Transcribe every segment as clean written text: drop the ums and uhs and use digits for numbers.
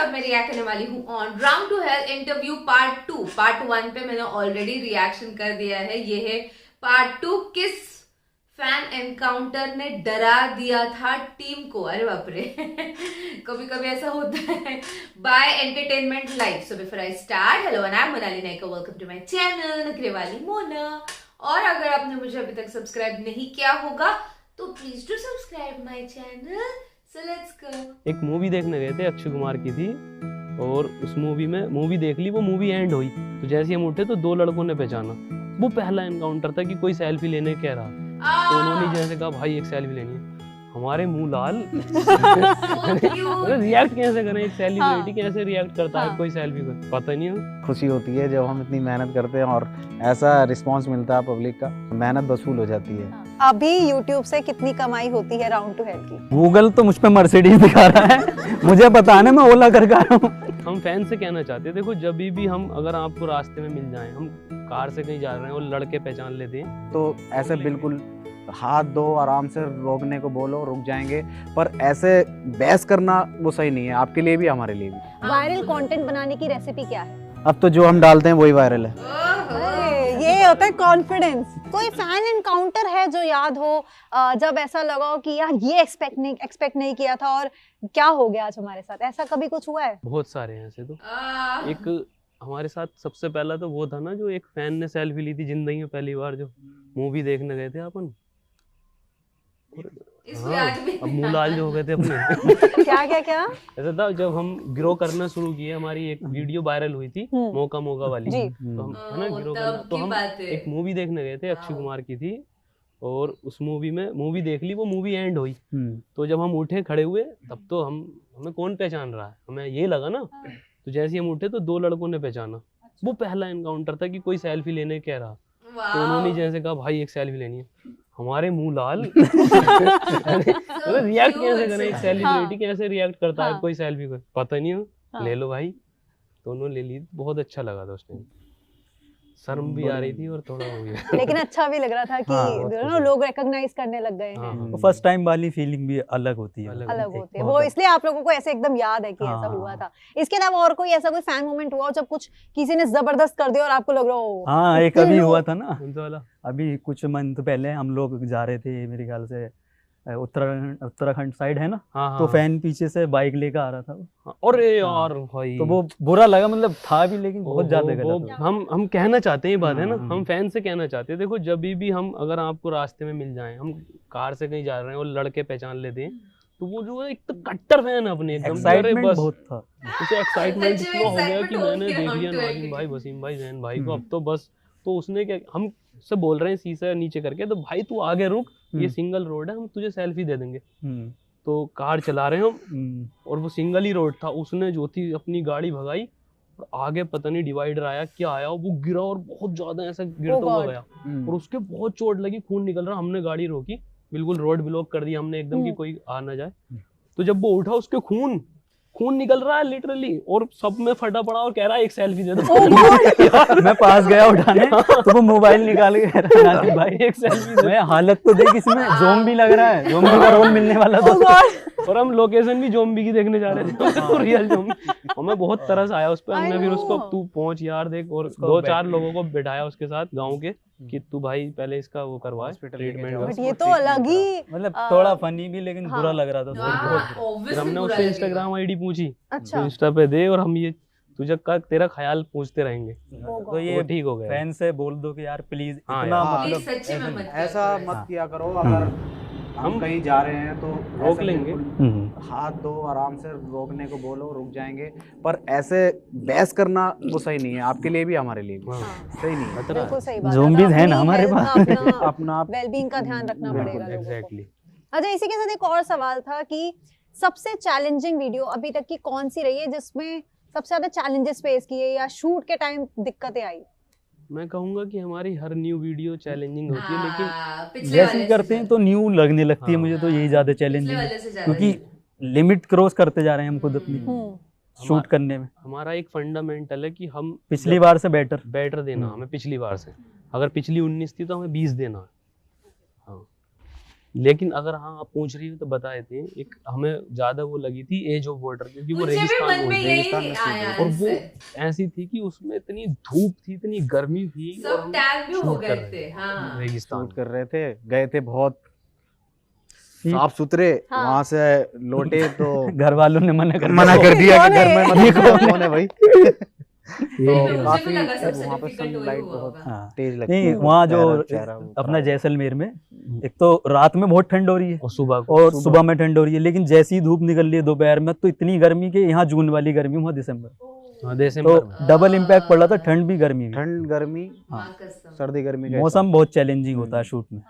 अब मैं रिएक्ट करने वाली हूँ on round two Hell interview part 2। Part 1 पे मैंने ऑलरेडी रिएक्शन कर दिया है, ये है पार्ट 2। किस फैन एनकाउंटर ने डरा दिया था टीम को? अरे बाप रे कभी कभी ऐसा होता है। By Entertainment Live. So before I start, hello and I am Monali Nayka, welcome to my channel Nakhre Wali Mona. और अगर आपने मुझे अभी तक सब्सक्राइब नहीं किया होगा तो please do subscribe my channel. So let's go. एक मूवी देखने गए थे, अक्षय कुमार की थी, और उस मूवी में मूवी देख ली, वो मूवी एंड हुई तो जैसे ही हम उठे तो दो लड़कों ने पहचाना। वो पहला एनकाउंटर था कि कोई सेल्फी लेने कह रहा, तो उन्होंने जैसे कहा भाई एक सेल्फी लेनी है, हमारे मुंह लाल रिएक्ट कैसे करें, एक सेलिब्रिटी कैसे रिएक्ट करता है कोई सेल्फी पर, पता नहीं है। खुशी होती है जब हम इतनी मेहनत करते हैं और ऐसा रिस्पांस मिलता है पब्लिक का, मेहनत वसूल हो जाती है। अभी YouTube से कितनी कमाई होती है राउंड टू हेल की? गूगल तो मुझ पे मर्सिडीज दिखा रहा है, मुझे पता है, मैं ओला करके आया हूँ। हम फैन से कहना चाहते हैं, देखो जब भी हम अगर आपको रास्ते में मिल जाएं, हम कार से कहीं जा रहे हैं और लड़के पहचान लेते हैं तो ऐसे बिल्कुल हाथ दो, आराम से रोकने को बोलो, रुक जाएंगे, पर ऐसे बहस करना वो सही नहीं है, आपके लिए भी हमारे लिए भी। वायरल कंटेंट बनाने की रेसिपी क्या है? अब तो जो हम डालते हैं वही वायरल है। अरे, ये होता है कॉन्फिडेंस। कोई फैन एनकाउंटर है जो याद हो, जब ऐसा लगा हो कि यार ये एक्सपेक्ट नहीं किया था और क्या हो गया आज हमारे साथ? ऐसा कभी कुछ हुआ है? बहुत सारे हैं ऐसे तो। एक हमारे साथ सबसे पहला तो वो था ना, जो एक फैन ने सेल्फी ली थी जिंदगी में पहली बार, जो मूवी देखने गए थे अपन। हाँ, अब मुंह लाल जो हो गए थे अपने क्या क्या क्या? ऐसा था जब हम ग्रो करना शुरू किए, हमारी एक वीडियो वायरल हुई थी मौका मौका वाली, जी। तो हम है ना ग्रो करना, तो हम एक मूवी देखने गए थे, अक्षय कुमार की थी, और उस मूवी में मूवी देख ली, वो मूवी एंड हुई तो जब हम उठे खड़े हुए तब तो हमें कौन पहचान रहा है, हमें ये लगा ना, तो जैसे ही हम उठे तो दो लड़कों ने पहचाना। वो पहला एनकाउंटर था कि कोई सेल्फी लेने कह रहा, तो उन्होंने जैसे कहा भाई एक सेल्फी लेनी है, हमारे मुंह लाल रिएक्ट कैसे करें, एक सेलिब्रिटी कैसे रिएक्ट करता है कोई सेल्फी पर, पता नहीं है। ले लो भाई, तो उन्होंने ले ली, बहुत अच्छा लगा था उस टाइम, शर्म भी आ रही थी और थोड़ा हो गया लेकिन अच्छा भी लग रहा था कि लोग रिकॉग्नाइज करने लग गए हैं। फर्स्ट टाइम वाली फीलिंग भी अलग होती है, अलग होती है वो, इसलिए आप लोगों को ऐसे एकदम याद है कि ऐसा हुआ था। इसके अलावा और कोई ऐसा कोई फैन मोमेंट हुआ जब कुछ किसी ने जबरदस्त कर दिया और आपको लग रहा हो? हाँ, एक अभी हुआ था ना, अभी कुछ मंथ पहले हम लोग जा रहे थे, मेरे ख्याल से उत्तराखंड साइड है ना, तो फैन पीछे से बाइक लेकर आ रहा था, और यार भाई तो वो बुरा लगा, मतलब था भी लेकिन बहुत ज्यादा गलत। हम कहना चाहते हैं ये बात है ना, हम फैन से कहना चाहते हैं, देखो जब भी हम अगर आपको रास्ते में मिल जाएं, हम कार से कहीं जा रहे हैं और लड़के पहचान लेते हैं, तो वो जो है एक तो कट्टर फैन है अपने, एक्साइटमेंट बहुत था, उसे एक्साइटमेंट इतना हो गया कि मैंने देख लिया नाज़िम भाई, वसीम भाई, जैन भाई को, अब तो बस, तो उसने क्या, हम से बोल रहे हैं शीशा नीचे करके, तो भाई तू आगे रुक, ये सिंगल रोड है, हम तुझे सेल्फी दे देंगे। तो कार चला रहे हम और वो सिंगल ही रोड था, उसने जो थी अपनी गाड़ी भगाई और आगे पता नहीं डिवाइडर आया क्या आया, वो गिरा और बहुत ज्यादा ऐसा गिरता हुआ गया और उसके बहुत चोट लगी, खून निकल रहा, हमने गाड़ी रोकी, बिल्कुल रोड ब्लॉक कर दी हमने एकदम कि कोई आ ना जाए। तो जब वो उठा उसके खून निकल रहा है लिटरली, और सब में फटा पड़ा और कह रहा है एक सेल्फी दे दो। मैं पास गया उठाने, तो वो मोबाइल निकाल के कह रहा है नाज़िम भाई एक सेल्फी दे। मैं हालत तो देख, इसमें ज़ोंबी लग रहा है, ज़ोंबी का रोल मिलने वाला था, और हम लोकेशन भी ज़ोंबी की देखने जा रहे थे, तो रियल ज़ोंबी, हमें बहुत तरस आया उस पर। हमने फिर उसको तू पहुंच यार देख, और 2-4 लोगों को बिठाया उसके साथ गाँव के, कि तू भाई पहले इसका वो करवा ट्रीटमेंट। ये तो अलग ही, मतलब थोड़ा फनी भी लेकिन बुरा लग रहा था। फिर हमने उससे इंस्टाग्राम आईडी पूछी, अच्छा, तो इंस्टा पे दे, और हम ये तुझे का तेरा ख्याल पूछते रहेंगे, तो ये ठीक हो गया। फैन से बोल दो कि यार प्लीज हाँ, इतना यार, मतलब ऐसा मत किया करो, अगर हम कहीं जा रहे हैं तो रोक लेंगे, हाथ दो, आराम से रोकने को बोलो, रुक जाएंगे, पर ऐसे बहस करना वो सही नहीं है, आपके लिए भी हमारे लिए भी सही नहीं है। बिल्कुल सही बात है। ज़ोंबीज है ना हमारे पास, अपना वेलबीइंग का ध्यान रखना पड़ेगा लोगों को। एग्जैक्टली। अच्छा, इसी के साथ एक और सवाल था कि सबसे चैलेंजिंग वीडियो अभी तक की कौन सी रही है जिसमें सबसे ज्यादा चैलेंजेस फेस किए या शूट के टाइम दिक्कतें आई? मैं कहूंगा कि हमारी हर न्यू वीडियो चैलेंजिंग होती है, लेकिन जैसे करते हैं तो न्यू लगने लगती है मुझे, तो यही ज्यादा चैलेंजिंग है, क्योंकि लिमिट क्रॉस करते जा रहे हैं हम खुद अपनी शूट करने में। हमारा एक फंडामेंटल है कि हम पिछली बार से बेटर देना हमें, पिछली बार से अगर पिछली 19 थी तो हमें 20 देना है। हाँ, लेकिन अगर हाँ आप पूछ रही हो तो बता देते हैं, एक हमें ज्यादा वो लगी थी एज ऑफ वाटर, क्योंकि वो मुझे भी रेगिस्तान मन में यही आया और वो इससे। ऐसी थी कि उसमें इतनी धूप थी, इतनी गर्मी थी, और सब हम टैन भी हो शूट कर गए रहे थे। हाँ रेगिस्तान शूट कर रहे थे, गए थे बहुत साफ सुथरे, हाँ। वहां से लौटे तो घर वालों ने मना कर दिया कि घर में कौन मत निकलो, कौन है भाई। ये मुझे भी काफी लगा सबसे वहाँ पे difficult वही सनलाइट हुआ बहुत होगा। हाँ तेज लगती नहीं है, वहाँ जो चेहरा वो अपना खराब। जैसलमेर में एक तो रात में बहुत ठंड हो रही है और सुबह को और सुबह में ठंड हो रही है, लेकिन जैसी धूप निकल रही है दोपहर में तो इतनी गर्मी कि यहाँ जून वाली गर्मी, वहाँ दिसंबर, हाँ तो दिसंबर में डबल इम्पैक्ट पड़ रहा था, ठंड भी गर्मी भी। ठंड गर्मी माँ कसम। सर्दी गर्मी का मौसम बहुत चैलेंजिंग होता है शूट में।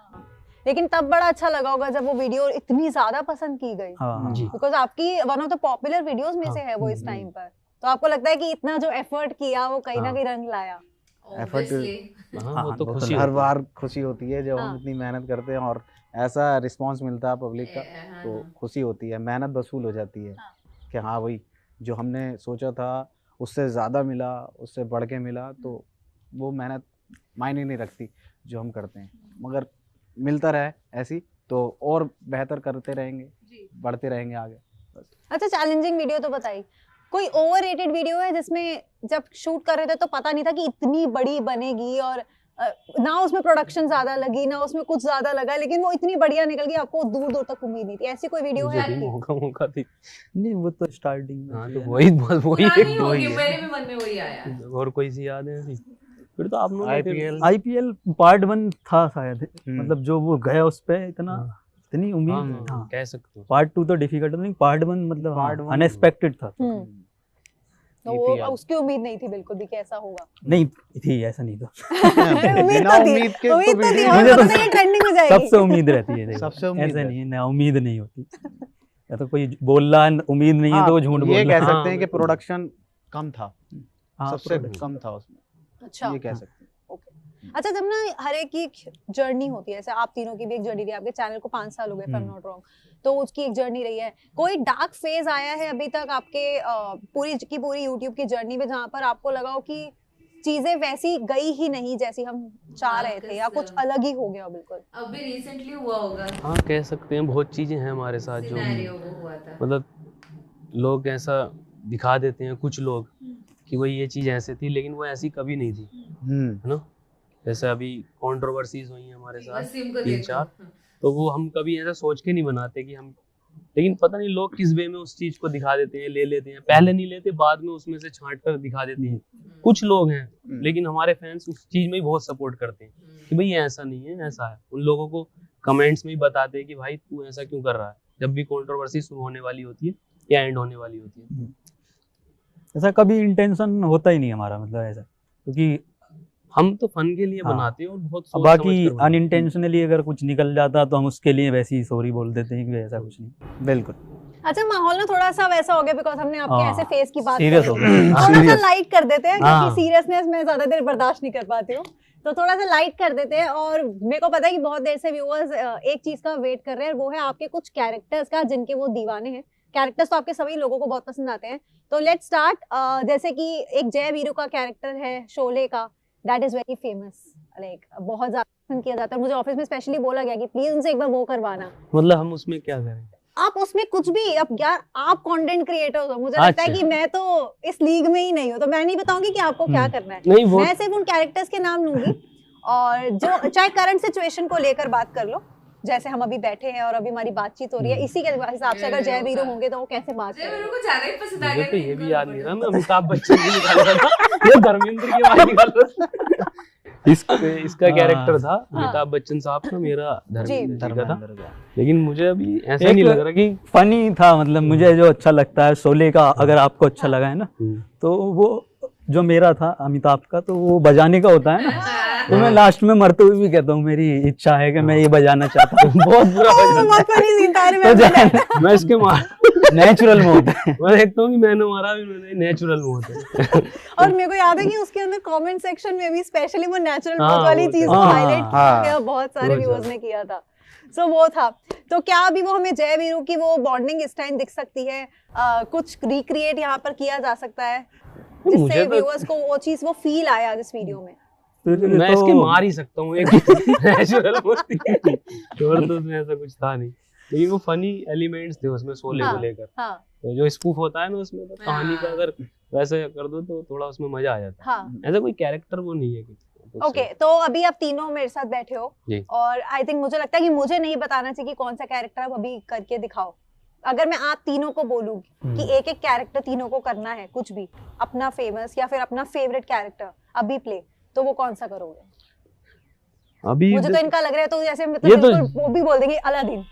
लेकिन तब बड़ा अच्छा लगा होगा जब वो वीडियो इतनी ज्यादा पसंद की गई, हाँ हाँ जी। बिकॉज आपकी one of the popular videos में से है वो इस टाइम पर। तो आपको लगता है कि इतना जो एफर्ट किया वो कहीं ना कहीं रंग लाया? Obviously। हाँ वो तो वो तो खुशी हर होती है। बार खुशी होती है जब हम हाँ। इतनी मेहनत करते हैं और ऐसा रिस्पांस मिलता है पब्लिक का, तो खुशी होती है, मेहनत वसूल हो जाती है कि हाँ भाई जो हमने सोचा था उससे ज़्यादा मिला, उससे बढ़ के मिला, तो वो मेहनत मायने नहीं रखती जो हम करते हैं, मगर मिलता रहे ऐसी तो और बेहतर करते रहेंगे, बढ़ते रहेंगे आगे। अच्छा, चैलेंजिंग वीडियो तो बताई, कोई ओवररेटेड वीडियो है जिसमें जब शूट कर रहे थे तो पता नहीं था कि इतनी बड़ी बनेगी और ना उसमें प्रोडक्शन ज्यादा लगी ना उसमें कुछ ज्यादा लगा, लेकिन वो इतनी बढ़िया निकल गई, आपको दूर दूर तक उम्मीद नहीं थी, ऐसी कोई वीडियो है मुझे भी आपकी? मौका थी। नहीं वो तो स्टार्टिंग में हाँ थी तो ना। वही वही पुरानी एक दो ही होगी, है। मेरे भी मन में वही आया। और कोई सी याद है ऐसी? फिर तो आप लोग IPL आईपीएल पार्ट 1 था शायद, हम्म। मतलब जो वो गया उस पे इतना इतनी उम्मीद, हाँ, हाँ कह सकते हो। पार्ट 2 तो डिफिकल्ट, नहीं पार्ट 1 मतलब Part one- अनएक्सपेक्टेड था। तो वो उसकी उम्मीद नहीं थी बिल्कुल भी कैसा होगा। नहीं थी, ऐसा नहीं था। उम्मीद बिना तो थी, उम्मीद के उम्मीद तो थी, वीडियो- और मुझे तो पता था ये ट्रेंडिंग में जाएगी। सबसे उम्मीद रहती है, देखो सबसे उम्मीद ऐसा है। नहीं है ना, उम्मीद नहीं होती, या तो कोई बोल रहा है उम्मीद नहीं है तो वो झूठ बोल ये रहा कह है। सकते हैं कि प्रोडक्शन कम था, हाँ, सबसे production। कम था उसमें, अच्छा ये कह सकते हैं। अच्छा, जब ना हर एक की जर्नी होती है, जैसे आप तीनों की भी एक जर्नी रही है, आपके चैनल को 5 साल हो गए, if I'm not wrong, तो उसकी एक जर्नी रही है। कोई डार्क फेज आया है अभी तक आपके पूरी की पूरी यूट्यूब की जर्नी में जहाँ पर आपको लगा हो कि चीजें वैसी गई ही नहीं जैसी हम चाह रहे थे या कुछ अलग ही हो गया बिल्कुल? अभी रिसेंटली हुआ होगा हाँ कह सकते हैं, बहुत चीजें हैं हमारे साथ जो सिनेरियो वो हुआ था। मतलब लोग ऐसा दिखा देते हैं कुछ लोग कि वही ये चीज ऐसे थी, लेकिन वो ऐसी कभी नहीं थी, है ना। जैसे अभी कंट्रोवर्सीज हुई हैं हमारे साथ वसीम को 3-4, देखो। तो वो हम कभी ऐसा सोच के नहीं बनाते कि हम, लेकिन पता नहीं लोग किस वे में उस चीज को दिखा देते हैं, ले लेते हैं, पहले नहीं लेते, बाद में उसमें से छांट कर दिखा देते हैं। कुछ लोग हैं, लेकिन हमारे फैंस उस चीज में ही बहुत सपोर्ट करते हैं कि भाई ये ऐसा नहीं है, ऐसा है। उन लोगों को कमेंट्स में ही बताते हैं कि भाई तू ऐसा क्यों कर रहा है, जब भी कंट्रोवर्सी शुरू होने वाली होती है या एंड होने वाली होती है। ऐसा कभी इंटेंशन होता ही नहीं हमारा, मतलब ऐसा, क्योंकि हम तो फन के लिए हाँ। बनाते हैं और बहुत सोच बाकी समझ कर बनाते हैं। अनइंटेंशनली अगर कुछ निकल जाता तो हम उसके लिए वैसे ही सॉरी बोल देते हैं कि ऐसा कुछ नहीं। बिल्कुल। अच्छा, माहौल ना थोड़ा सा वैसा हो गया बिकॉज हमने आपके हाँ, ऐसे फेस की बात serious करी। हो गया। थोड़ा सा Serious। लाइट कर देते हैं हाँ। क्योंकि सीरियसनेस में ज्यादा देर बर्दाश्त नहीं कर पाती हूँ, तो थोड़ा सा लाइट कर देते हैं। और मेरे को पता है कि बहुत देर से व्यूअर्स एक चीज का वेट कर रहे हैं, वो है आपके कुछ कैरेक्टर्स का जिनके वो दीवाने हैं। कैरेक्टर्स तो आपके सभी लोगों को बहुत पसंद आते हैं, तो लेट्स स्टार्ट। जैसे कि एक जय वीरू का कैरेक्टर है शोले का, that is very famous, like बहुत ज्यादा पसंद किया जाता है। मुझे ऑफिस में स्पेशली बोला गया कि प्लीज उनसे एक बार वो करवाना। मतलब हम उसमें क्या करें? आप उसमें कुछ भी, अब यार आप कंटेंट क्रिएटर हो, मुझे लगता है अच्छा। कि मैं तो इस लीग में ही नहीं हूँ, तो मैं नहीं बताऊंगी कि आपको क्या करना है। नहीं वो मैं सिर्फ उन कैरेक्टर्स के नाम लूंगी और जो चाहे करंट सिचुएशन को लेकर बात कर लो, जैसे हम अभी बैठे हैं और अभी हमारी बातचीत हो रही है, इसी के हिसाब से अगर जय वीरू होंगे तो वो कैसे बात जय करेंगे। वीरू को ज्यादा ही पसंद आ मुझे गया। तो ये भी याद नहीं रहा, मैं अमिताभ बच्चन की निकाल रहा था या धर्मेंद्र की आवाज निकाल रहा था। इसका कैरेक्टर था अमिताभ बच्चन साहब का, मेरा धर्मेंद्र जी का था। लेकिन मुझे अभी ऐसा नहीं लग रहा कि फनी था, मतलब मुझे जो अच्छा लगता है शोले का, अगर आपको अच्छा लगा है ना, तो वो जो मेरा था अमिताभ का, तो वो बजाने का होता है ना, तो मैं लास्ट में मरते हुए भी कहता हूँ मेरी इच्छा है कि मैं ये बजाना चाहता हूँ। बहुत बुरा मैं इसके मार नेचुरल में होता है। मैं देखता हूँ कि मैंने मारा भी, मैंने नेचुरल में होता है। और मेरे को याद है कि उसके अंदर कमेंट सेक्शन में भी स्पेशली वो नेचुरल हाँ, वाली वो चीज तो- को हाँ, हाईलाइट किया, बहुत सारे बहुत व्यूअर्स ज्यादा। ने किया था। सो वो था। तो क्या अभी वो हमें जय वीरू की वो बॉन्डिंग इस टाइम दिख सकती है? कुछ रिक्रिएट यहाँ पर किया जा सकता है जिससे मुझे तो- व्यूअर्स को वो चीज, वो फील आया इस वीडियो में? तो मैं इसके मार ही सकता हूँ एक नेचुरल मस्ती, और तो उसमें ऐसा कुछ था नहीं, लेकिन वो फनी एलिमेंट्स थे उसमें शोले को लेकर। तो जो स्पूफ होता है ना उसमें, तो कहानी का अगर वैसे कर दो तो थोड़ा उसमें मजा आ जाता है। ऐसा कोई कैरेक्टर वो नहीं है कुछ। ओके, तो अभी आप तीनों मेरे साथ बैठे हो और आई थिंक मुझे लगता है कि मुझे नहीं बताना चाहिए कि कौन सा कैरेक्टर आप अभी करके दिखाओ। अगर मैं आप तीनों को बोलूं कि एक एक कैरेक्टर तीनों को करना है, कुछ भी अपना फेमस या फिर अपना फेवरेट कैरेक्टर अभी प्ले, तो वो कौन सा करोगे? अभी मुझे तो इनका लग रहा है तो जैसे मतलब तो वो भी बोल देंगे अलादीन।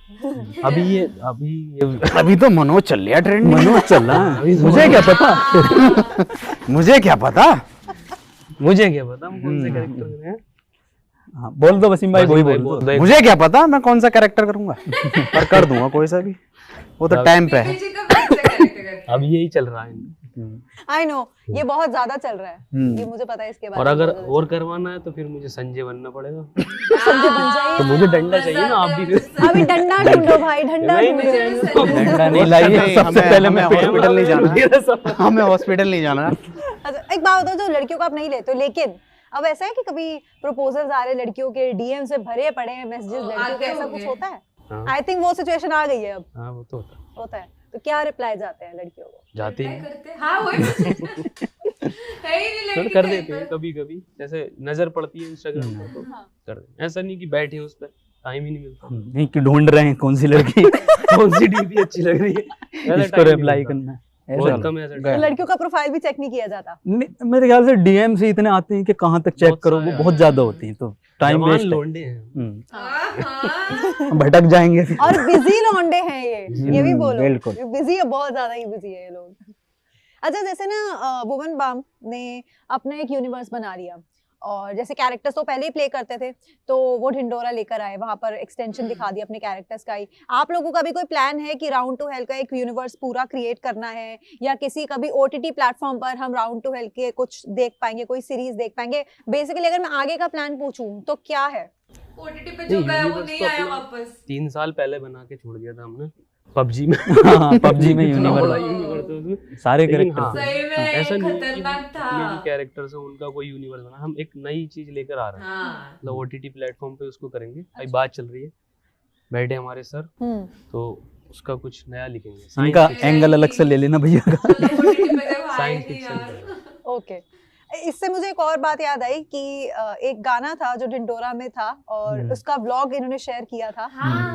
अभी तो मनोज चल रहा ट्रेंड, मनोज चल रहा है, मुझे क्या पता मुझे क्या पता हम कौन से कैरेक्टर में हैं। हाँ, बोल दो वसीम भाई, वही बोल दो। मुझे क्या पता मैं कौन सा कैरेक्टर करूंगा, पर कर दूंगा कोई सा भी, वो तो टाइम पे है। अब यही चल रहा है। आई नो, ये बहुत ज्यादा चल रहा है, ये मुझे पता है इसके बारे में। और अगर और करवाना है तो फिर मुझे संजय बनना पड़ेगा। संजय बन जाइए। तो मुझे डंडा चाहिए ना, आप भी अभी डंडा ढूंढो भाई, डंडा ढूंढो। डंडा नहीं लाइए, सबसे पहले मैं हॉस्पिटल नहीं जाना, हमें हॉस्पिटल नहीं जाना। अच्छा एक बात बताओ, जो लड़कियों को आप नहीं लेते हो, लेकिन अब ऐसा है कि कभी प्रपोजल्स आ रहे लड़कियों के, डीएम से भरे पड़े हैं मैसेजेस लड़कियों के, ऐसा कुछ होता है? आई थिंक वो सिचुएशन आ गई है अब। हाँ वो तो होता है, तो क्या रिप्लाई जाते हैं लड़कियों को? जाते हैं, हाँ वही है ही नहीं लड़की कर देते हैं कभी कभी, जैसे नजर पड़ती है इंस्टाग्राम पर तो कर देते। ऐसा नहीं कि बैठे उस पर, टाइम ही नहीं मिलता। नहीं कि ढूंढ रहे हैं कौन सी लड़की कौन सी डीपी अच्छी लग रही है, इसको रिप्लाई करना है। बहुत कम है ऐसा। तो लड़कियों का प्रोफाइल भी चेक नहीं किया जाता? मेरे ख्याल से डीएम से इतने आते हैं कि कहाँ तक चेक करो, वो बहुत ज्यादा होती हैं, तो टाइम वेस्ट लौंडे हैं। भटक जाएंगे फिर। और बिजी लौंडे हैं ये भी बोलो। बिल्कुल बिजी है, बहुत ज्यादा ही बिजी है ये लोग। अच्छा जैसे ना भुवन बाम ने अपना एक यूनिवर्स बना लिया, और जैसे कैरेक्टर्स तो पहले ही प्ले करते थे, तो वो ढिंडोरा लेकर आए, वहां पर एक्सटेंशन दिखा दिया अपने कैरेक्टर्स का ही। आप लोगों का भी कोई प्लान है कि राउंड टू हेल का एक यूनिवर्स पूरा क्रिएट करना है, या किसी कभी ओटीटी प्लेटफॉर्म पर हम राउंड टू हेल के कुछ देख पाएंगे, कोई सीरीज देख पाएंगे? बेसिकली अगर मैं आगे का प्लान पूछूं तो क्या है? ओटीटी पे जो गया वो नहीं आया वापस। 3 साल पहले बना के छोड़ दिया था हमने पबजी में। पबजी में यूनिवर्स सारे कैरेक्टर सही में ऐसा नहीं खतरनाक था। कैरेक्टर्स है उनका कोई यूनिवर्स बना, हम एक नई चीज लेकर आ रहे हैं। मतलब ओटीटी प्लेटफॉर्म पे उसको करेंगे। अभी बात चल रही है, बैठे हमारे सर, तो उसका कुछ नया लिखेंगे। इनका एंगल अलग से ले लेना भैया का। Science fiction. ओके, इससे मुझे एक और बात याद आई कि एक गाना था जो ढिंडोरा में था, और उसका व्लॉग इन्होंने शेयर किया था,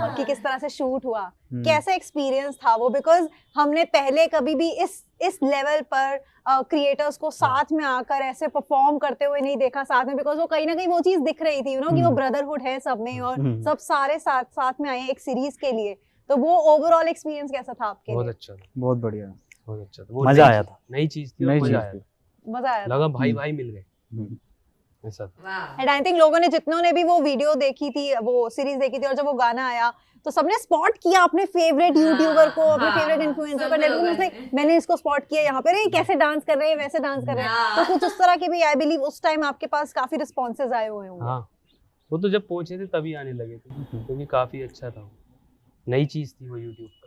और कि किस तरह से शूट हुआ, कैसा एक्सपीरियंस था वो? बिकॉज हमने पहले कभी भी इस लेवल पर क्रिएटर्स को साथ में आकर ऐसे परफॉर्म करते हुए नहीं देखा साथ में, बिकॉज वो कहीं ना कहीं वो चीज दिख रही थी, यू नो, कि वो ब्रदरहुड है सब में, और सब सारे साथ में आए एक सीरीज के लिए। तो वो ओवरऑल एक्सपीरियंस कैसा था आपके लिए? बहुत अच्छा था, बहुत बढ़िया, बहुत अच्छा था। मजा आया था, नई चीज थी, मजा आया, मजा आया, लगा भाई मिल गए ऐसा था। एंड आई थिंक लोगों ने, जितनों ने भी वो वीडियो देखी थी, वो सीरीज देखी थी, और जब वो गाना आया तो सबने स्पॉट किया अपने फेवरेट यूट्यूबर को, अपने फेवरेट इन्फ्लुएंसर को। मैंने इसको स्पॉट किया यहाँ पे, रे कैसे डांस कर रहे हैं, वैसे डांस कर रहे हैं। तो कुछ उस तरह के भी आई बिलीव उस टाइम आपके पास काफी रिस्पॉन्सेज आए हुए होंगे। हाँ, वो तो जब पहुंचे थे तभी आने लगे थे, क्योंकि काफी अच्छा था, नई चीज थी वो यूट्यूब पर।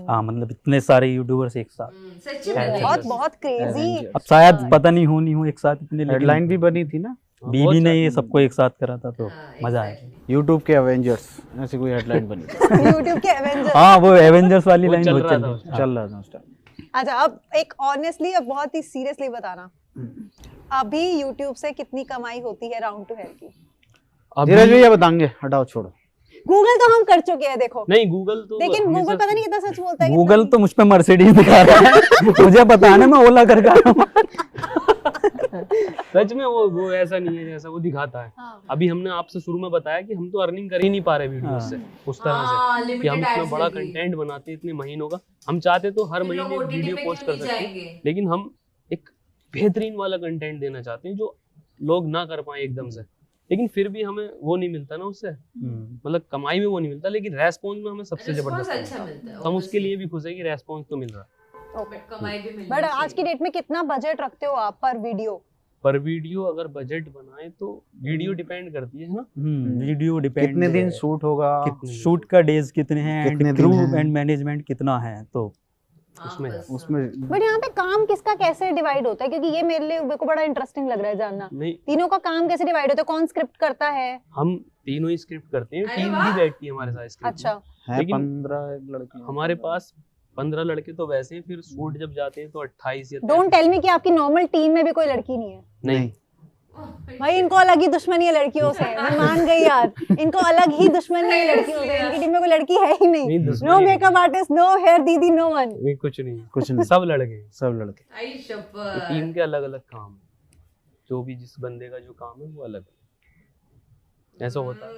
हाँ, मतलब इतने सारे यूट्यूबर्स एक साथ, सच्ची में बहुत क्रेजी। अब शायद पता नहीं हो एक साथ इतने, हेडलाइन भी बनी थी ना, बीबी ने ये सबको एक साथ करा था, तो मजा आया। यूट्यूब के एवेंजर्स ऐसी कोई हेडलाइन बनी यूट्यूब के एवेंजर्स। हाँ, वो एवेंजर्स वाली लाइन बहुत चल रहा था उस टाइम। अच्छा, अब एक ऑनेस्टली, अब बहुत ही सीरियसली बताना, अभी यूट्यूब से कितनी कमाई होती है राउंड टू हेल की? धीरज भैया बताएंगे, हटाओ छोड़ो। गूगल तो हम कर चुके हैं, देखो। नहीं, गूगल तो, लेकिन गूगल पता नहीं कितना सच बोलता है। गूगल तो मुझ पे मर्सिडीज दिखा रहा है, मुझे पता है ना, मैं ओला कर रहा हूँ। सच में वो ऐसा नहीं है जैसा वो दिखाता है। अभी हमने आपसे शुरू में बताया कि हम तो अर्निंग कर ही नहीं पा रहे वीडियो से उस तरह से, कि हम इतना बड़ा कंटेंट बनाते हैं इतने महीनों का। हम चाहते तो हर महीने वीडियो पोस्ट कर सकते हैं, लेकिन हम एक बेहतरीन वाला कंटेंट देना चाहते हैं जो लोग ना कर पाए एकदम से। लेकिन फिर भी हमें वो नहीं मिलता ना उससे, मतलब कमाई में वो नहीं मिलता, लेकिन रेस्पॉन्स में हमें सबसे जबरदस्त अच्छा मिलता है। हम उसके लिए भी खुश है कि रेस्पॉन्स तो मिल रहा है। कमाई भी मिल। बट आज की डेट में कितना बजट रखते हो आप पर वीडियो? पर वीडियो अगर बजट बनाए तो वीडियो डिपेंड करती है ना, वीडियो डिपेंड, कितने दिन शूट होगा, शूट का डेज कितने हैं, कितने क्रू दिन हैं। एंड मैनेजमेंट कितना है, तो उसमें उसमें बट यहाँ पे काम किसका कैसे डिवाइड होता है, क्योंकि ये मेरे को बड़ा इंटरेस्टिंग लग रहा है जानना। नहीं, तीनों का काम कैसे डिवाइड होता है, कौन स्क्रिप्ट करता है? हम तीनों ही स्क्रिप्ट करते हैं, अरे टीम वाह। भी बैठती है हमारे साथ स्क्रिप्ट अच्छा, है लेकिन 15 लड़के हमारे पास 15 लड़के तो वैसे हैं, फिर शूट जब जाते हैं तो 28 या डोंट टेल मी कि आपकी नॉर्मल टीम में भी कोई लड़की नहीं है। नहीं, भाई इनको अलग ही दुश्मनी है लड़कियों से, मैं मान गई यार, इनको अलग ही दुश्मनी है लड़कियों से, इनकी टीम में कोई लड़की है ही नहीं। नहीं दुश्मनी नो नहीं। मेकअप आर्टिस्ट, नो हेयर दीदी, नो वन। नहीं, कुछ नहीं, कुछ नहीं, सब लड़के हैं। सब लड़के। आई शपथ। टीम के अलग अलग काम है, जो भी जिस बंदे का जो काम है वो अलग है, ऐसा होता है।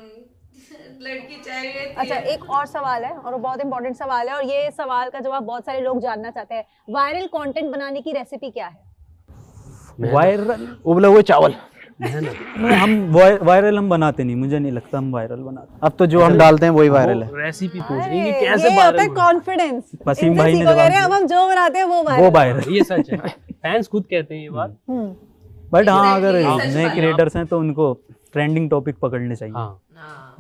लड़की चाहिए थी। अच्छा, एक और सवाल है और वो बहुत इंपॉर्टेंट सवाल है, और ये सवाल का जवाब बहुत सारे लोग जानना चाहते हैं। वायरल कंटेंट बनाने की रेसिपी क्या है? वायरल उबले हुए चावल। मेहनत। नहीं, हम वायरल हम बनाते नहीं, मुझे नहीं लगता हम वायरल बनाते। अब तो जो हम डालते हैं वही वायरल है। रेसिपी पूछ रही अरे, है कि कैसे ये होता है वायरल होना। कॉन्फिडेंस। वसीम भाई ने कह रहे हैं जवाब अब हम जो बनाते हैं वो वो वायरल। वायरल। ये सच है, फैंस खुद कहते हैं ये बात। बट हाँ, अगर Exactly, सच नए बात है। क्रिएटर्स हैं तो उनको ट्रेंडिंग टॉपिक पकड़ने चाहिए। हाँ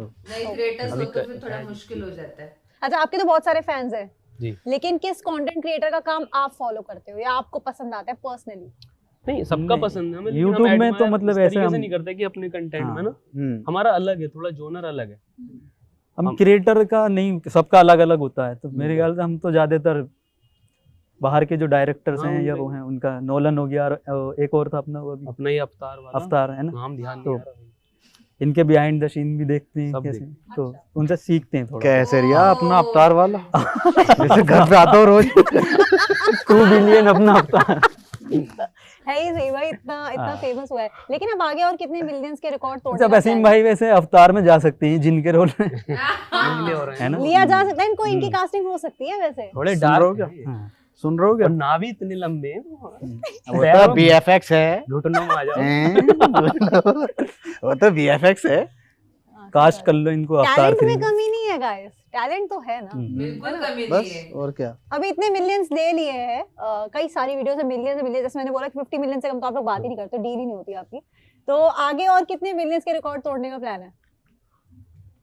नई क्रिएटर्स हो तो फिर थोड़ा मुश्किल हो जाता है। अच्छा, आपके तो बहुत सारे फैंस हैं, जी। लेकिन किस कंटेंट क्रिएटर का काम आप फॉलो करते हो या आपको पसंद आता है पर्सनली? नहीं, सबका नहीं, पसंद है हमें, लेकिन YouTube हम में तो admire मतलब इस ऐसे तरीके से हम- नहीं करते कि अपने कंटेंट में ना हम्म। हमारा अलग है, थोड़ा जोनर अलग है। हम क्रिएटर का नहीं, सबका अलग अलग होता है, तो मेरे ख्याल से हम तो ज्यादातर बाहर के जो डायरेक्टर्स हाँ, हैं या उनका- वो हैं, उनका नोलन हो गया, और एक और था अपना वो अभी अपना ही अवतार वाला अवतार है ना, नाम ध्यान तो नहीं आ रहा। इनके बिहाइंड द सीन भी देखते हैं सब कैसे, देखते तो उनसे सीखते हैं थोड़ा। कैसे रिया अपना अवतार वाला जैसे घर पे आता हूँ रोज। 2 बिलियन अपना अवतार। है ही सही भाई, इतना फेमस हुआ है, लेकिन अब आगे और कितने मिलियंस के रिकॉर्ड तोड़ने अच्छा, का वसीम plan भाई वैसे अवतार में जा सकते हैं जिनके रोल में मिलने हो रहे है हैं ना। है? लिया जा सकता है इनको, इनकी कास्टिंग हो सकती है वैसे। थोड़े सुन रहे हो डार्क क्या? हैं। हाँ। सुन रहे हो क्या? और ना भी इतने लंबे हैं, वो तो VFX है। घुटनों में आ जाओ। वो तो VFX है। कास्ट कर लो इनको अवतार टैलेंट 3 में कमी नहीं है गाइस, टैलेंट तो है ना। बिल्कुल कमी नहीं बस है। और क्या। अभी इतने मिलियंस ले लिए हैं, कई सारी वीडियोस में मिलियंस जैसे मैंने बोला कि 50 मिलियन से कम तो आप लोग बात ही नहीं करते, डील ही नहीं होती आपकी। तो आगे और कितने मिलियंस के रिकॉर्ड तोड़ने का प्लान है?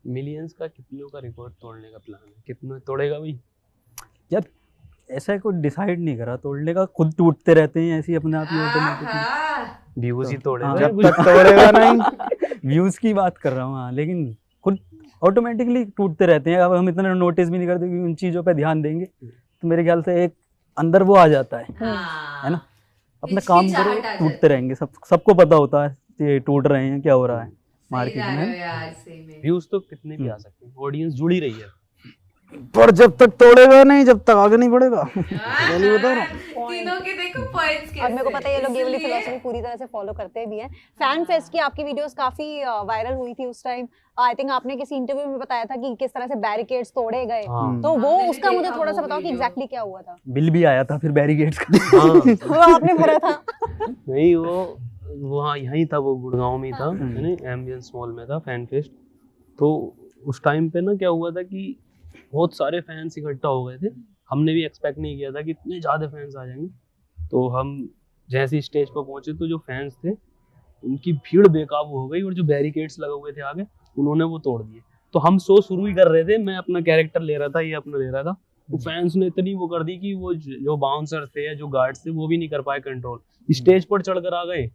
मिलियंस का कितनों का रिकॉर्ड तोड़ने का प्लान है? कितना तोड़ेगा भाई? यार ऐसा कोई डिसाइड नहीं करा तोड़ने का, खुद टूटते रहते हैं ऐसे ही अपने आप ही ऑटोमेटिकली। आहा। व्यूज ही तोड़े हाँ, जब तक तोड़ेगा नहीं। व्यूज की बात कर रहा हूँ, हाँ, लेकिन खुद ऑटोमेटिकली टूटते रहते हैं। अब हम इतना नोटिस भी नहीं करते कि उन चीजों पे ध्यान देंगे, तो मेरे ख्याल से एक अंदर वो आ जाता है हाँ। ना। अपना काम करो, हिचकिचाहट आ टूटते रहेंगे, सबको पता होता है ये टूट रहे हैं, क्या हो रहा है सही मार्केट जा रहे हो में। यार, सही में। व्यूज तो कितने भी आ सकते हैं, ऑडियंस जुड़ी रही है। पर जब तक तोड़ेगा नहीं, जब तक आगे नहीं बढ़ेगा। पहले बता रहा हूँ। तीनों के देखो पॉइंट्स कैसे। और मेरे को पता है ये लोग ये वाली इसलिए- फिलॉसफी पूरी तरह से फॉलो करते भी हैं। फैन फेस्ट की आपकी वीडियोस काफी वायरल हुई थी उस टाइम। आई थिंक आपने किसी इंटरव्यू में बताया था कि किस तरह से बैरिकेड्स तोड़े गए, हाँ। तो वो हमने भी उसका मुझे देखा थोड़ा वो सा बताओ कि वीडियो। एग्जैक्टली क्या हुआ था। बिल भी आया था फिर बैरिकेड्स का। हाँ। वो आपने भरा था? नहीं, वो वहाँ यहीं था, वो गुड़गांव में था, एम्बियंस मॉल में था फैन फेस्ट। तो उस टाइम पे ना क्या हुआ था कि बहुत सारे फैंस इकट्ठा हो गए थे। हमने भी एक्सपेक्ट नहीं किया था कि इतने ज़्यादा फैंस आ जाएंगे। तो हम जैसे स्टेज पर पहुंचे तो जो फैंस थे उनकी भीड़ बेकाबू हो गई, और जो बैरिकेड्स लगे हुए थे आगे उन्होंने वो तोड़ दिए। तो हम शो शुरू ही कर रहे थे, मैं अपना कैरेक्टर ले रहा था, ये अपना ले रहा था। तो फैंस ने इतनी वो कर दी कि वो जो बाउंसर थे या जो गार्ड्स थे वो भी नहीं कर पाए कंट्रोल, स्टेज पर चढ़कर आ गए।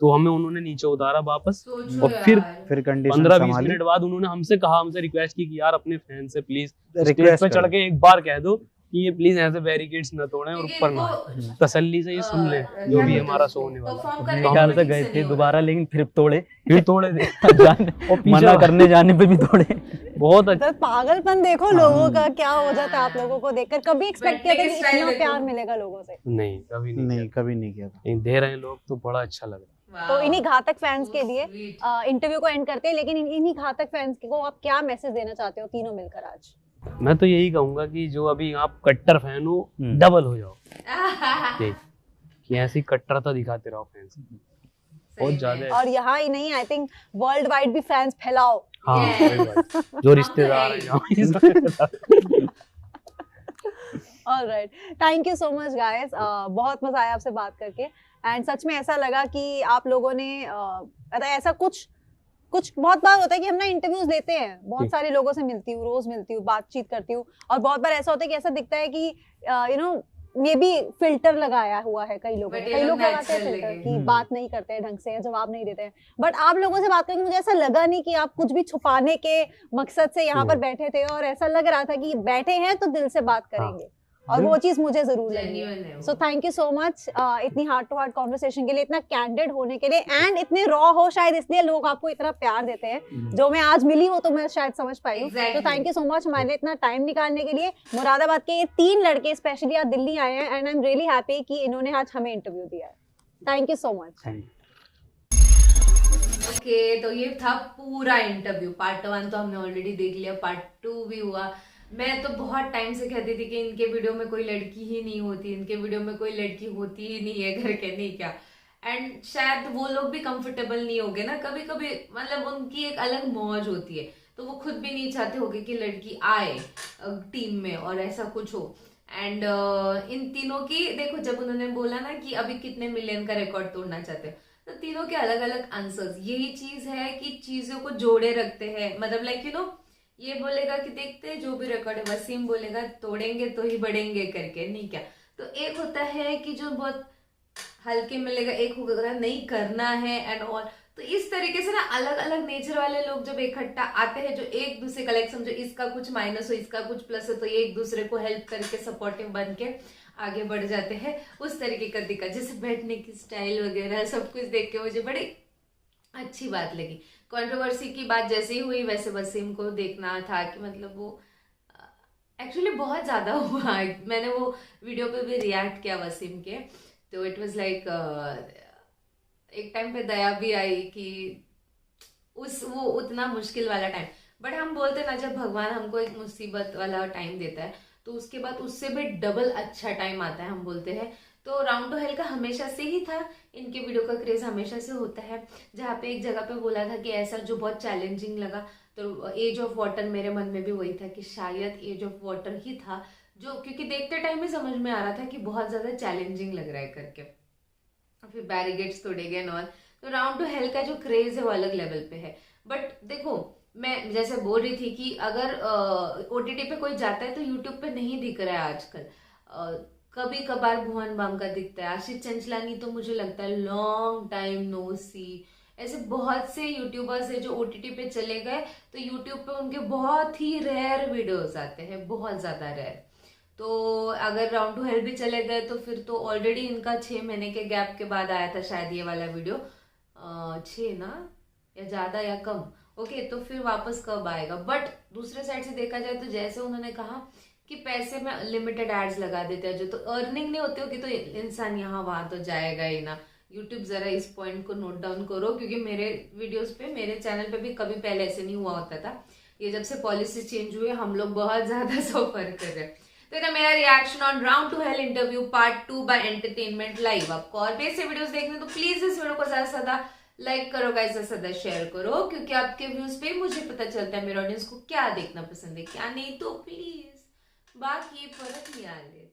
तो हमें उन्होंने नीचे उतारा वापस, सोचो और फिर यार। फिर कंडीशन 15-20 संभाली। मिनट बाद उन्होंने हमसे रिक्वेस्ट की कि यार अपने फैन से प्लीज स्टेज रिक्वेस्ट पे चढ़ के एक बार कह दो कि ये प्लीज ऐसे बैरिकेड्स ना तोड़ें और क्योंकि ऊपर ना इनको, आए। तसल्ली से ये सुन ले जो भी हमारा शो होने वाला है। परफॉर्म मेरे करने ख्याल में से ठीक गए से थे नहीं हो दोबारा, लेकिन फिर तोड़े, फिर तोड़े थे। और पीछे मना करने जाने पे भी तोड़े। बहुत अच्छा। तो पागलपन देखो लोगों का क्या हो जाता है आप लोगों को देखकर। कभी एक्सपेक्ट किया था कि स्टाइल इतना देखो। प्यार मिलेगा लोगों से? नहीं, कभी नहीं नहीं, किया। कभी नहीं किया था। नहीं दे रहे हैं लोग तो बड़ा अच्छा लग रहा Wow. तो इन्हीं घातक फैंस के लिए Sweet. इंटरव्यू को एंड करते हैं, लेकिन इन्हीं घातक फैंस को आप क्या मैसेज देना चाहते हो तीनों मिलकर आज? है। मैं तो यही कहूंगा कि जो अभी आप कट्टर फैन हो, हम्म। डबल हो जाओ। यही, कि ऐसी कट्टरता दिखाते रहो फैंस, बहुत सही ज्यादा में। है। और यहाँ ही नहीं, आई थिंक वर्ल्ड वाइड भी फैंस फैलाओ। हाँ, Yes. वही बात। जो रिश्तेदार हैं जहाँ- alright, thank you so much guys, बहुत मजा आया आपसे बात करके। एंड सच में ऐसा लगा कि आप लोगों ने ऐसा कुछ बहुत बार होता है कि हम ना इंटरव्यूज लेते हैं, बहुत सारे लोगों से मिलती हूँ, रोज मिलती हूँ, बातचीत करती हूँ, और बहुत बार ऐसा होता है कि ऐसा दिखता है कि मे बी फिल्टर लगाया हुआ है कई लोगों But ने, ये कई लोग लोग लगाते हैं natural फिल्टर लगे। कि बात नहीं करते हैं ढंग से या जवाब नहीं देते हैं, बट आप लोगों से बात करके मुझे ऐसा लगा नहीं कि आप कुछ भी छुपाने के मकसद से यहाँ पर बैठे थे, और ऐसा लग रहा था कि बैठे हैं तो दिल से बात करेंगे, और वो चीज मुझे जरूर लगी। Genuine है वो। So thank you so much इतनी हार्ट टू हार्ट कॉन्वर्सेशन के लिए, इतना कैंडिड होने के लिए, एंड इतने रॉ हो, शायद इसलिए लोग आपको इतना प्यार देते हैं। जो मैं आज मिली हूँ तो मैं शायद समझ पाई हूँ। Exactly. तो थैंक यू सो मच हमारे लिए इतना टाइम निकालने के लिए। मुरादाबाद के ये 3 लड़के स्पेशली आज दिल्ली आए हैं, and I am really happy कि इन्होंने आज हमें इंटरव्यू दिया है। Thank you so much. Okay, तो ये था पूरा इंटरव्यू। पार्ट 1 तो हमने ऑलरेडी देख लिया, पार्ट 2 भी हुआ। मैं तो बहुत टाइम से कहती थी कि इनके वीडियो में कोई लड़की ही नहीं होती, इनके वीडियो में कोई लड़की होती ही नहीं है करके, नहीं क्या। एंड शायद वो लोग भी कंफर्टेबल नहीं होंगे ना, कभी कभी मतलब उनकी एक अलग मौज होती है, तो वो खुद भी नहीं चाहते होंगे कि लड़की आए टीम में और ऐसा कुछ हो। एंड इन तीनों की देखो, जब उन्होंने बोला ना कि अभी कितने मिलियन का रिकॉर्ड तोड़ना चाहते हैं, तो तीनों के अलग अलग आंसर्स। यही चीज है कि चीजों को जोड़े रखते हैं, मतलब लाइक यू नो, ये बोलेगा कि देखते हैं जो भी रिकॉर्ड है, वसीम बोलेगा तोड़ेंगे तो ही बढ़ेंगे करके, नहीं क्या। तो एक होता है कि जो बहुत हल्के मिलेगा, एक होगा नहीं करना है एंड ऑल। तो इस तरीके से ना अलग अलग नेचर वाले लोग जब इकट्ठा आते हैं, जो एक दूसरे का लाइक समझो इसका कुछ माइनस हो इसका कुछ प्लस है, तो ये एक दूसरे को हेल्प करके सपोर्टिव बन के आगे बढ़ जाते हैं। उस तरीके का दिखा, जैसे बैठने की स्टाइल वगैरह सब कुछ देख के मुझे बड़ी अच्छी बात लगी। कंट्रोवर्सी की बात जैसे ही हुई वैसे वसीम को देखना था कि मतलब वो एक्चुअली बहुत ज्यादा हुआ। मैंने वो वीडियो पे भी रिएक्ट किया वसीम के, तो इट वाज लाइक एक टाइम पे दया भी आई कि वो उतना मुश्किल वाला टाइम। बट हम बोलते ना, जब भगवान हमको एक मुसीबत वाला टाइम देता है तो उसके बाद उससे भी डबल अच्छा टाइम आता है, हम बोलते हैं। तो राउंड टू हेल का हमेशा से ही था, इनके वीडियो का क्रेज हमेशा से होता है। जहाँ पे एक जगह पे बोला था कि ऐसा जो बहुत चैलेंजिंग लगा, तो एज ऑफ वाटर मेरे मन में भी वही था कि शायद एज ऑफ वाटर ही था, जो क्योंकि देखते टाइम ही समझ में आ रहा था कि बहुत ज्यादा चैलेंजिंग लग रहा है करके। फिर बैरिगेट्स तोड़े गए एंड ऑल। तो राउंड टू हेल का जो क्रेज है वो अलग लेवल पे है। बट देखो, मैं जैसे बोल रही थी कि अगर ओटीटी पे कोई जाता है तो यूट्यूब पे नहीं दिख रहा है आजकल। कभी कभार भुवन बाम का दिखता है, आशीष चंचलानी तो मुझे लगता है लॉन्ग टाइम नो सी। ऐसे बहुत से यूट्यूबर्स है जो ओटीटी पे चले गए, तो यूट्यूब पे उनके बहुत ही रेयर वीडियोस आते हैं, बहुत ज्यादा रेयर। तो अगर राउंड टू हेल भी चले गए तो फिर तो ऑलरेडी इनका 6 महीने के गैप के बाद आया था शायद ये वाला वीडियो, 6 ना, या ज्यादा या कम। ओके, तो फिर वापस कब आएगा। बट दूसरे साइड से देखा जाए तो जैसे उन्होंने कहा कि पैसे में लिमिटेड एड्स लगा देते हैं, जो तो अर्निंग नहीं होती होगी तो इंसान यहाँ वहां तो जाएगा ही ना। यूट्यूब जरा इस पॉइंट को नोट डाउन करो, क्योंकि मेरे वीडियोस पे, मेरे चैनल पे भी कभी पहले ऐसे नहीं हुआ होता था। ये जब से पॉलिसी चेंज हुई हम लोग बहुत ज्यादा सफर कर रहे हैं। तो ये मेरा reaction on round two Hell interview part 2 by Entertainment Live. आपको और भी ऐसे वीडियोस देखने तो प्लीज इस वीडियो को ज्यादा से ज्यादा लाइक करो गाइस, ज्यादा से ज्यादा शेयर करो, क्योंकि आपके व्यूज पे मुझे पता चलता है मेरे ऑडियंस को क्या देखना पसंद है क्या नहीं। तो प्लीज बाकी परत नहीं आले।